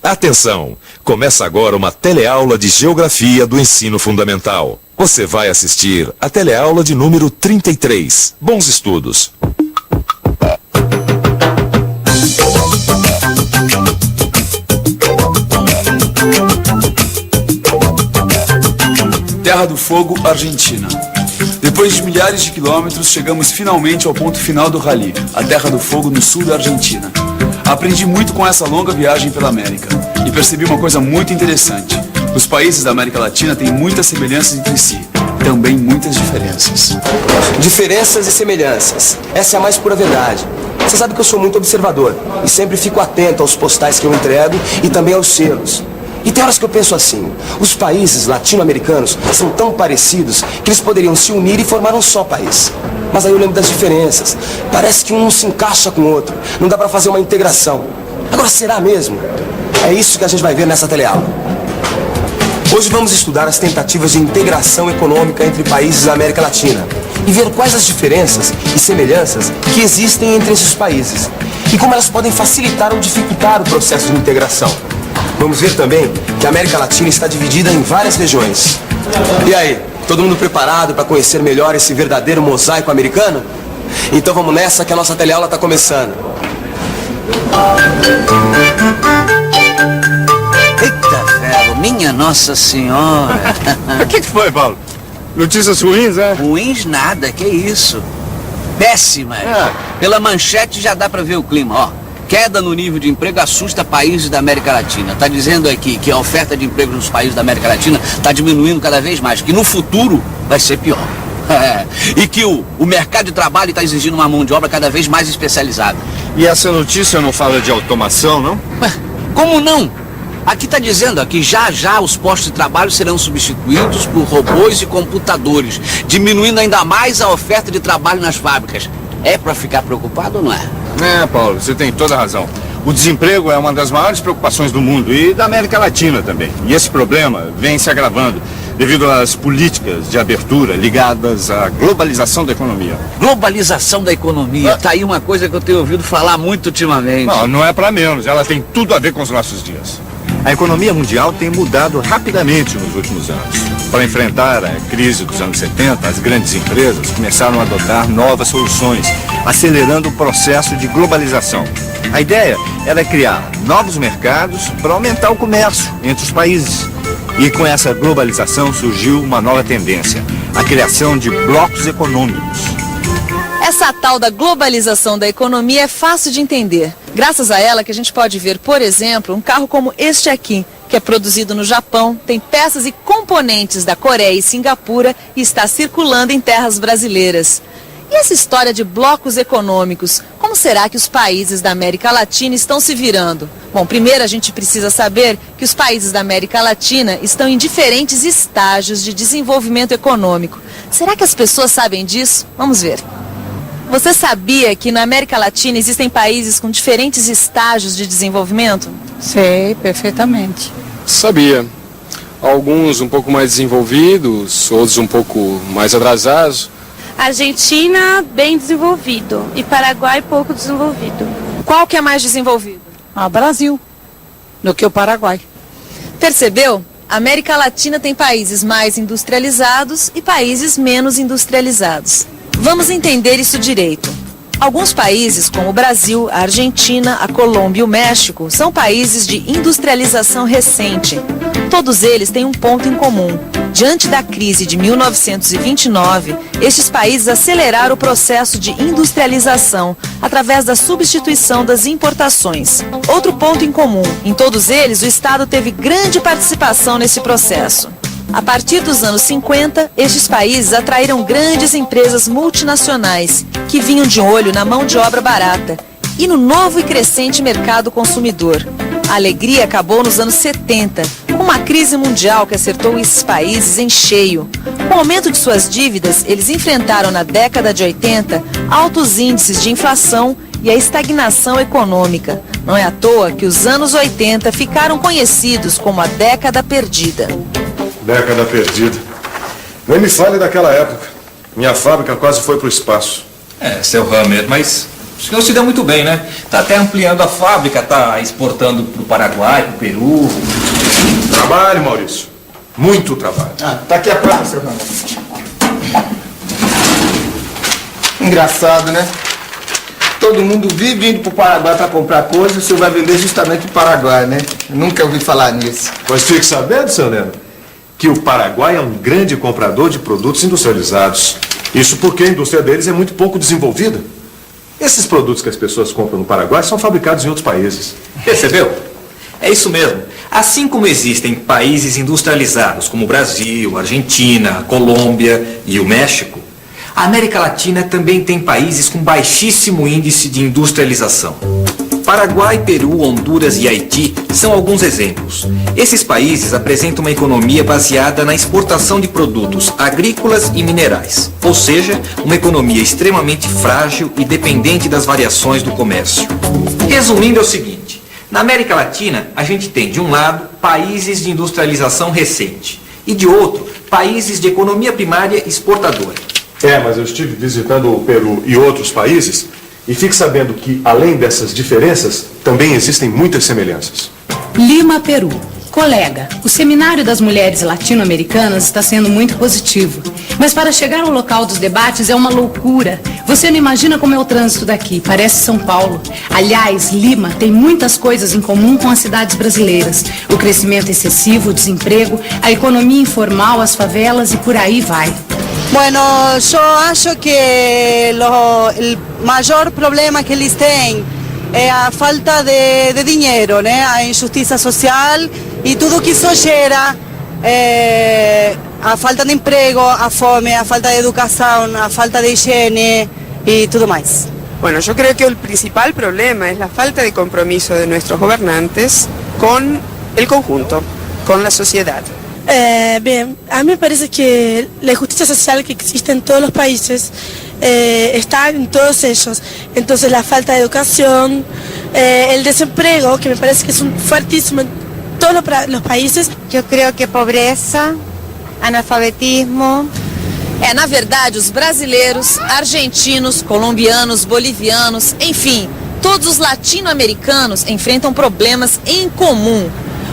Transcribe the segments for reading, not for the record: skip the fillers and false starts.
Atenção! Começa agora uma teleaula de Geografia do Ensino Fundamental. Você vai assistir a teleaula de número 33. Bons estudos! Terra do Fogo, Argentina. Depois de milhares de quilômetros, chegamos finalmente ao ponto final do rally, a Terra do Fogo no sul da Argentina. Aprendi muito com essa longa viagem pela América e percebi uma coisa muito interessante. Os países da América Latina têm muitas semelhanças entre si, também muitas diferenças. Diferenças e semelhanças. Essa é a mais pura verdade. Você sabe que eu sou muito observador e sempre fico atento aos postais que eu entrego e também aos selos. E tem horas que eu penso assim, os países latino-americanos são tão parecidos que eles poderiam se unir e formar um só país. Mas aí eu lembro das diferenças. Parece que um não se encaixa com o outro. Não dá pra fazer uma integração. Agora, será mesmo? É isso que a gente vai ver nessa teleaula. Hoje vamos estudar as tentativas de integração econômica entre países da América Latina e ver quais as diferenças e semelhanças que existem entre esses países e como elas podem facilitar ou dificultar o processo de integração. Vamos ver também que a América Latina está dividida em várias regiões. E aí, todo mundo preparado para conhecer melhor esse verdadeiro mosaico americano? Então vamos nessa que a nossa teleaula está começando. Eita ferro, minha Nossa Senhora! O que foi, Paulo? Notícias ruins, é? Ruins nada, que isso? Péssimas. Pela manchete já dá pra ver o clima, ó. Queda no nível de emprego assusta países da América Latina. Está dizendo aqui que a oferta de emprego nos países da América Latina está diminuindo cada vez mais, que no futuro vai ser pior. E que o mercado de trabalho está exigindo uma mão de obra cada vez mais especializada. E essa notícia não fala de automação, não? Ué, como não? Aqui está dizendo que já os postos de trabalho serão substituídos por robôs e computadores, diminuindo ainda mais a oferta de trabalho nas fábricas. É para ficar preocupado ou não é? É, Paulo, você tem toda a razão. O desemprego é uma das maiores preocupações do mundo e da América Latina também. E esse problema vem se agravando devido às políticas de abertura ligadas à globalização da economia. Globalização da economia. Tá aí uma coisa que eu tenho ouvido falar muito ultimamente. Não é para menos. Ela tem tudo a ver com os nossos dias. A economia mundial tem mudado rapidamente nos últimos anos. Para enfrentar a crise dos anos 70, as grandes empresas começaram a adotar novas soluções, acelerando o processo de globalização. A ideia era criar novos mercados para aumentar o comércio entre os países. E com essa globalização surgiu uma nova tendência, a criação de blocos econômicos. Essa tal da globalização da economia é fácil de entender. Graças a ela que a gente pode ver, por exemplo, um carro como este aqui, que é produzido no Japão, tem peças e componentes da Coreia e Singapura e está circulando em terras brasileiras. E essa história de blocos econômicos, como será que os países da América Latina estão se virando? Bom, primeiro a gente precisa saber que os países da América Latina estão em diferentes estágios de desenvolvimento econômico. Será que as pessoas sabem disso? Vamos ver. Você sabia que na América Latina existem países com diferentes estágios de desenvolvimento? Sei, perfeitamente. Sabia. Alguns um pouco mais desenvolvidos, outros um pouco mais atrasados. Argentina, bem desenvolvido. E Paraguai, pouco desenvolvido. Qual que é mais desenvolvido? Brasil, do que o Paraguai. Percebeu? A América Latina tem países mais industrializados e países menos industrializados. Vamos entender isso direito. Alguns países, como o Brasil, a Argentina, a Colômbia e o México, são países de industrialização recente. Todos eles têm um ponto em comum. Diante da crise de 1929, estes países aceleraram o processo de industrialização através da substituição das importações. Outro ponto em comum, em todos eles o Estado teve grande participação nesse processo. A partir dos anos 50, estes países atraíram grandes empresas multinacionais que vinham de olho na mão de obra barata e no novo e crescente mercado consumidor. A alegria acabou nos anos 70, com uma crise mundial que acertou esses países em cheio. Com o aumento de suas dívidas, eles enfrentaram na década de 80 altos índices de inflação e a estagnação econômica. Não é à toa que os anos 80 ficaram conhecidos como a década perdida. Década perdida. Nem me fale daquela época. Minha fábrica quase foi pro espaço. Seu Hammer, mas o senhor se deu muito bem, né? Tá até ampliando a fábrica, tá exportando pro Paraguai, pro Peru. Trabalho, Maurício. Muito trabalho. Tá aqui a placa, seu Hammer. Engraçado, né? Todo mundo vive indo pro Paraguai para comprar coisas, o senhor vai vender justamente pro Paraguai, né? Eu nunca ouvi falar nisso. Mas fique sabendo, seu Leno, que o Paraguai é um grande comprador de produtos industrializados. Isso porque a indústria deles é muito pouco desenvolvida. Esses produtos que as pessoas compram no Paraguai são fabricados em outros países. Percebeu? É isso mesmo. Assim como existem países industrializados como o Brasil, Argentina, Colômbia e o México, a América Latina também tem países com baixíssimo índice de industrialização. Paraguai, Peru, Honduras e Haiti são alguns exemplos. Esses países apresentam uma economia baseada na exportação de produtos agrícolas e minerais, ou seja, uma economia extremamente frágil e dependente das variações do comércio. Resumindo, é o seguinte: na América Latina, a gente tem, de um lado, países de industrialização recente e, de outro, países de economia primária exportadora. Mas eu estive visitando o Peru e outros países e fique sabendo que, além dessas diferenças, também existem muitas semelhanças. Lima, Peru. Colega, o Seminário das Mulheres Latino-Americanas está sendo muito positivo. Mas para chegar ao local dos debates é uma loucura. Você não imagina como é o trânsito daqui, parece São Paulo. Aliás, Lima tem muitas coisas em comum com as cidades brasileiras. O crescimento excessivo, o desemprego, a economia informal, as favelas e por aí vai. Bueno, yo acho que el mayor problema que eles têm é a falta de dinheiro, né? A injustiça social e tudo que isso gera, a falta de emprego, a fome, a falta de educação, a falta de higiene y todo más. Bueno, yo creo que el principal problema es la falta de compromiso de nuestros gobernantes con el conjunto, con la sociedad. Bien, a mí me parece que la injusticia social que existe en todos los países está en todos ellos. Entonces la falta de educación, el desempleo, que me parece que es un fuertísimo en todos los países. Yo creo que pobreza, analfabetismo. Na verdade, os brasileiros, argentinos, colombianos, bolivianos, enfim, todos os latino-americanos enfrentam problemas em comum.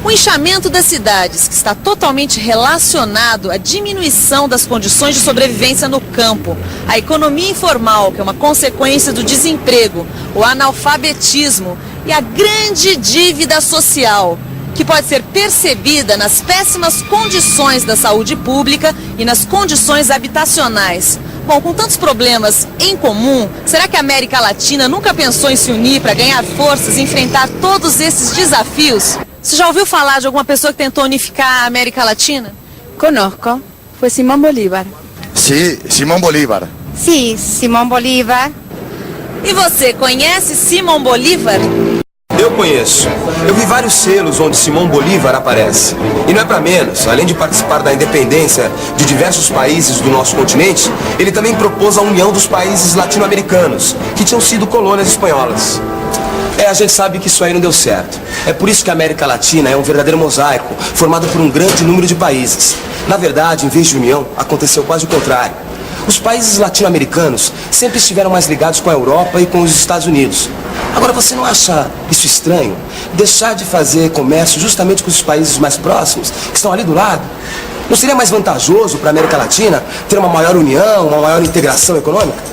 O inchamento das cidades, que está totalmente relacionado à diminuição das condições de sobrevivência no campo, a economia informal, que é uma consequência do desemprego, o analfabetismo e a grande dívida social, que pode ser percebida nas péssimas condições da saúde pública e nas condições habitacionais. Bom, com tantos problemas em comum, será que a América Latina nunca pensou em se unir para ganhar forças e enfrentar todos esses desafios? Você já ouviu falar de alguma pessoa que tentou unificar a América Latina? Conozco, fue Simón Bolívar. Sí, Simón Bolívar. Sí, Simón Bolívar. E você, conhece Simón Bolívar? Eu conheço. Eu vi vários selos onde Simón Bolívar aparece. E não é para menos, além de participar da independência de diversos países do nosso continente, ele também propôs a união dos países latino-americanos, que tinham sido colônias espanholas. A gente sabe que isso aí não deu certo. É por isso que a América Latina é um verdadeiro mosaico, formado por um grande número de países. Na verdade, em vez de união, aconteceu quase o contrário. Os países latino-americanos sempre estiveram mais ligados com a Europa e com os Estados Unidos. Agora, você não acha isso estranho? Deixar de fazer comércio justamente com os países mais próximos, que estão ali do lado? Não seria mais vantajoso para a América Latina ter uma maior união, uma maior integração econômica?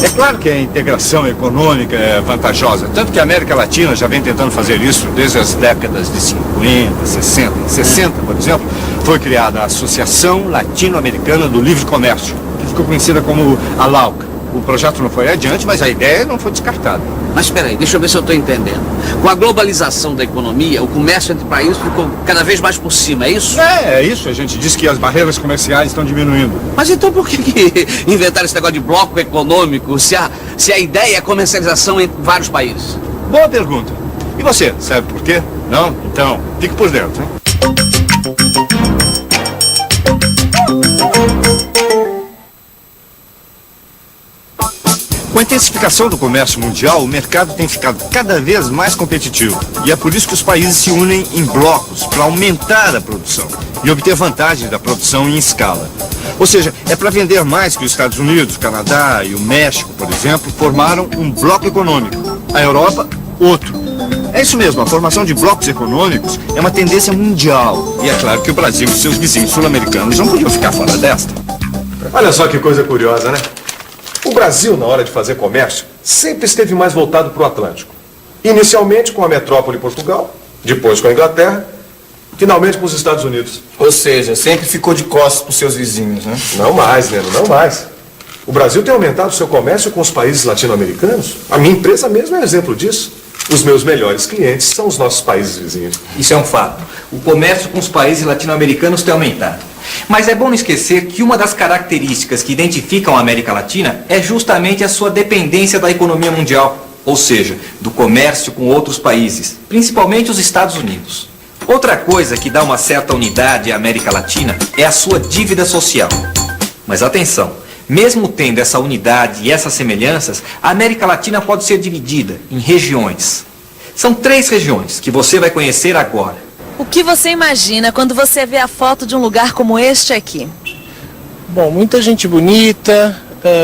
É claro que a integração econômica é vantajosa, tanto que a América Latina já vem tentando fazer isso desde as décadas de 50, 60. Em 60, por exemplo, foi criada a Associação Latino-Americana do Livre Comércio, que ficou conhecida como a LAUCA. O projeto não foi adiante, mas a ideia não foi descartada. Mas espera aí, deixa eu ver se eu estou entendendo. Com a globalização da economia, o comércio entre países ficou cada vez mais por cima, é isso? É isso. A gente diz que as barreiras comerciais estão diminuindo. Mas então por que inventaram esse negócio de bloco econômico se a ideia é a comercialização entre vários países? Boa pergunta. E você, sabe por quê? Não? Então, fique por dentro, hein? Com a intensificação do comércio mundial, o mercado tem ficado cada vez mais competitivo. E é por isso que os países se unem em blocos para aumentar a produção e obter vantagens da produção em escala. Ou seja, é para vender mais que os Estados Unidos, o Canadá e o México, por exemplo, formaram um bloco econômico. A Europa, outro. É isso mesmo, a formação de blocos econômicos é uma tendência mundial. E é claro que o Brasil e seus vizinhos sul-americanos não podiam ficar fora desta. Olha só que coisa curiosa, né? O Brasil, na hora de fazer comércio, sempre esteve mais voltado para o Atlântico. Inicialmente com a metrópole Portugal, depois com a Inglaterra, finalmente com os Estados Unidos. Ou seja, sempre ficou de costas para os seus vizinhos, né? Não mais, Neno, não mais. O Brasil tem aumentado seu comércio com os países latino-americanos. A minha empresa mesmo é exemplo disso. Os meus melhores clientes são os nossos países vizinhos. Isso é um fato. O comércio com os países latino-americanos tem aumentado. Mas é bom não esquecer que uma das características que identificam a América Latina é justamente a sua dependência da economia mundial, ou seja, do comércio com outros países, principalmente os Estados Unidos. Outra coisa que dá uma certa unidade à América Latina é a sua dívida social. Mas atenção, mesmo tendo essa unidade e essas semelhanças, a América Latina pode ser dividida em regiões. São 3 regiões que você vai conhecer agora. O que você imagina quando você vê a foto de um lugar como este aqui? Bom, muita gente bonita,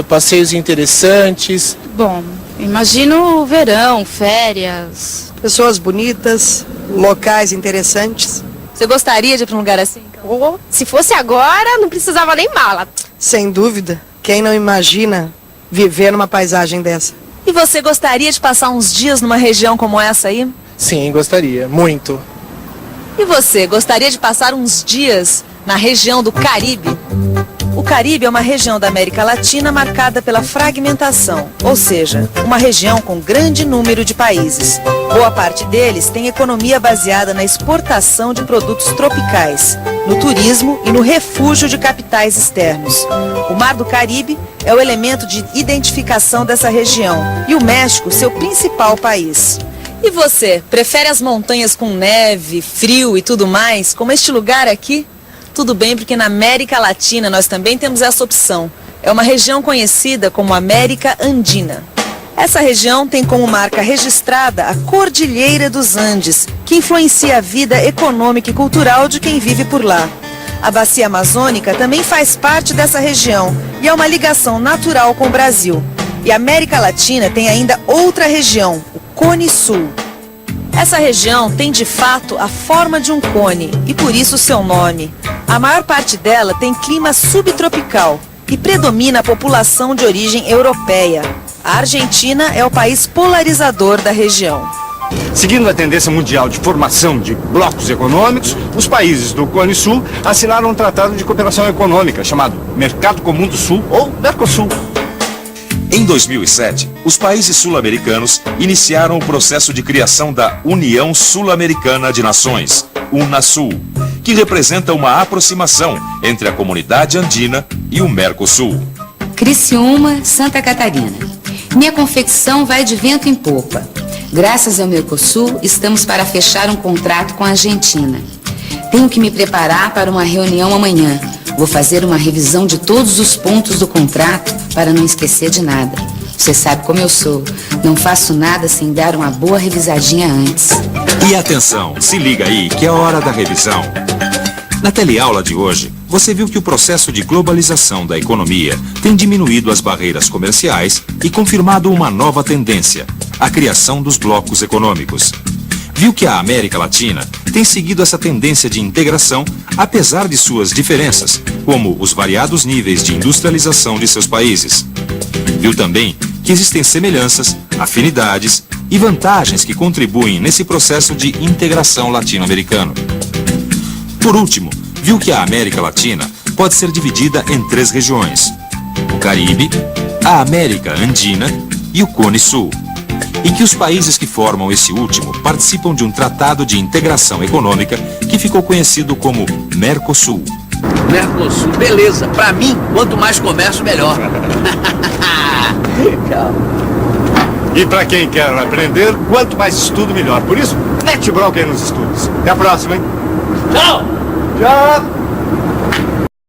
passeios interessantes. Bom, imagino o verão, férias. Pessoas bonitas, locais interessantes. Você gostaria de ir para um lugar assim? Oh, se fosse agora, não precisava nem mala. Sem dúvida. Quem não imagina viver numa paisagem dessa? E você gostaria de passar uns dias numa região como essa aí? Sim, gostaria. Muito. E você gostaria de passar uns dias na região do Caribe? O Caribe é uma região da América Latina marcada pela fragmentação, ou seja, uma região com grande número de países. Boa parte deles tem economia baseada na exportação de produtos tropicais, no turismo e no refúgio de capitais externos. O Mar do Caribe é o elemento de identificação dessa região e o México, seu principal país. E você, prefere as montanhas com neve, frio e tudo mais, como este lugar aqui? Tudo bem, porque na América Latina nós também temos essa opção. É uma região conhecida como América Andina. Essa região tem como marca registrada a Cordilheira dos Andes, que influencia a vida econômica e cultural de quem vive por lá. A bacia amazônica também faz parte dessa região e é uma ligação natural com o Brasil. E a América Latina tem ainda outra região, o Cone Sul. Essa região tem de fato a forma de um cone e por isso o seu nome. A maior parte dela tem clima subtropical e predomina a população de origem europeia. A Argentina é o país polarizador da região. Seguindo a tendência mundial de formação de blocos econômicos, os países do Cone Sul assinaram um tratado de cooperação econômica chamado Mercado Comum do Sul ou Mercosul. Em 2007, os países sul-americanos iniciaram o processo de criação da União Sul-Americana de Nações, UNASUL, que representa uma aproximação entre a comunidade andina e o Mercosul. Criciúma, Santa Catarina. Minha confecção vai de vento em popa. Graças ao Mercosul, estamos para fechar um contrato com a Argentina. Tenho que me preparar para uma reunião amanhã. Vou fazer uma revisão de todos os pontos do contrato para não esquecer de nada. Você sabe como eu sou. Não faço nada sem dar uma boa revisadinha antes. E atenção, se liga aí que é a hora da revisão. Na teleaula de hoje, você viu que o processo de globalização da economia tem diminuído as barreiras comerciais e confirmado uma nova tendência, a criação dos blocos econômicos. Viu que a América Latina tem seguido essa tendência de integração, apesar de suas diferenças, como os variados níveis de industrialização de seus países. Viu também que existem semelhanças, afinidades e vantagens que contribuem nesse processo de integração latino-americano. Por último, viu que a América Latina pode ser dividida em 3 regiões: o Caribe, a América Andina e o Cone Sul. E que os países que formam esse último participam de um tratado de integração econômica que ficou conhecido como Mercosul. Mercosul, beleza. Pra mim, quanto mais comércio, melhor. E para quem quer aprender, quanto mais estudo, melhor. Por isso, mete bronca aí nos estudos. Até a próxima, hein? Tchau! Tchau!